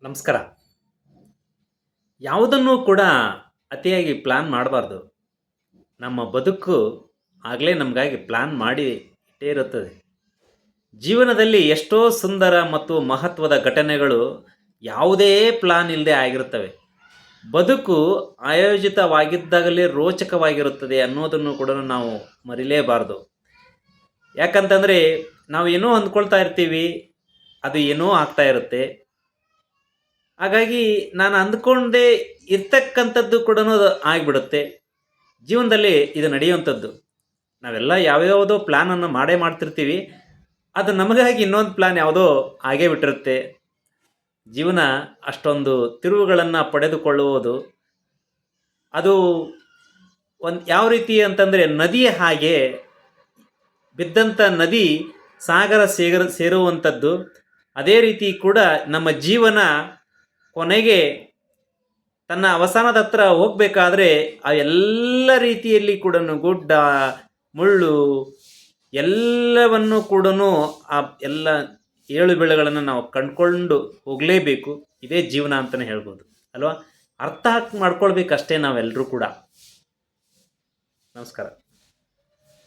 ನಮಸ್ಕಾರ. ಯಾವುದನ್ನೂ ಕೂಡ ಅತಿಯಾಗಿ ಪ್ಲ್ಯಾನ್ ಮಾಡಬಾರ್ದು. ನಮ್ಮ ಬದುಕು ಆಗಲೇ ನಮಗಾಗಿ ಪ್ಲ್ಯಾನ್ ಮಾಡಿ ಇಟ್ಟೇ ಇರುತ್ತದೆ. ಜೀವನದಲ್ಲಿ ಎಷ್ಟೋ ಸುಂದರ ಮತ್ತು ಮಹತ್ವದ ಘಟನೆಗಳು ಯಾವುದೇ ಪ್ಲಾನ್ ಇಲ್ಲದೆ ಆಗಿರುತ್ತವೆ. ಬದುಕು ಆಯೋಜಿತವಾಗಿದ್ದಾಗಲೇ ರೋಚಕವಾಗಿರುತ್ತದೆ ಅನ್ನೋದನ್ನು ಕೂಡ ನಾವು ಮರಿಲೇಬಾರದು. ಯಾಕಂತಂದರೆ ನಾವು ಏನೋ ಅಂದ್ಕೊಳ್ತಾ ಇರ್ತೀವಿ, ಅದು ಏನೋ ಆಗ್ತಾ ಇರುತ್ತೆ. ಹಾಗಾಗಿ ನಾನು ಅಂದ್ಕೊಂಡೇ ಇರ್ತಕ್ಕಂಥದ್ದು ಕೂಡ ಅದು ಆಗಿಬಿಡುತ್ತೆ. ಜೀವನದಲ್ಲಿ ಇದು ನಡೆಯುವಂಥದ್ದು. ನಾವೆಲ್ಲ ಯಾವ್ಯಾವುದೋ ಪ್ಲ್ಯಾನನ್ನು ಮಾಡೇ ಮಾಡ್ತಿರ್ತೀವಿ. ಅದು ನಮಗಾಗಿ ಇನ್ನೊಂದು ಪ್ಲ್ಯಾನ್ ಯಾವುದೋ ಆಗೇ ಬಿಟ್ಟಿರುತ್ತೆ. ಜೀವನ ಅಷ್ಟೊಂದು ತಿರುವುಗಳನ್ನು ಪಡೆದುಕೊಳ್ಳುವುದು ಅದು ಯಾವ ರೀತಿ ಅಂತಂದರೆ ನದಿಯ ಹಾಗೆ ಬಿದ್ದಂಥ ನದಿ ಸಾಗರ ಸೇರುವಂಥದ್ದು. ಅದೇ ರೀತಿ ಕೂಡ ನಮ್ಮ ಜೀವನ ಕೊನೆಗೆ ತನ್ನ ಅವಸಾನದ ಹತ್ರ ಹೋಗಬೇಕಾದ್ರೆ ಆ ಎಲ್ಲ ರೀತಿಯಲ್ಲಿ ಕೂಡ ಗುಡ್ಡ ಮುಳ್ಳು ಎಲ್ಲವನ್ನು ಕೂಡ ಆ ಎಲ್ಲ ಏಳು ಬೀಳುಗಳನ್ನು ನಾವು ಕಂಡುಕೊಂಡು ಹೋಗಲೇಬೇಕು. ಇದೇ ಜೀವನ ಅಂತಲೇ ಹೇಳ್ಬೋದು ಅಲ್ವಾ. ಅರ್ಥ ಮಾಡ್ಕೊಳ್ಬೇಕಷ್ಟೇ ನಾವೆಲ್ಲರೂ ಕೂಡ. ನಮಸ್ಕಾರ.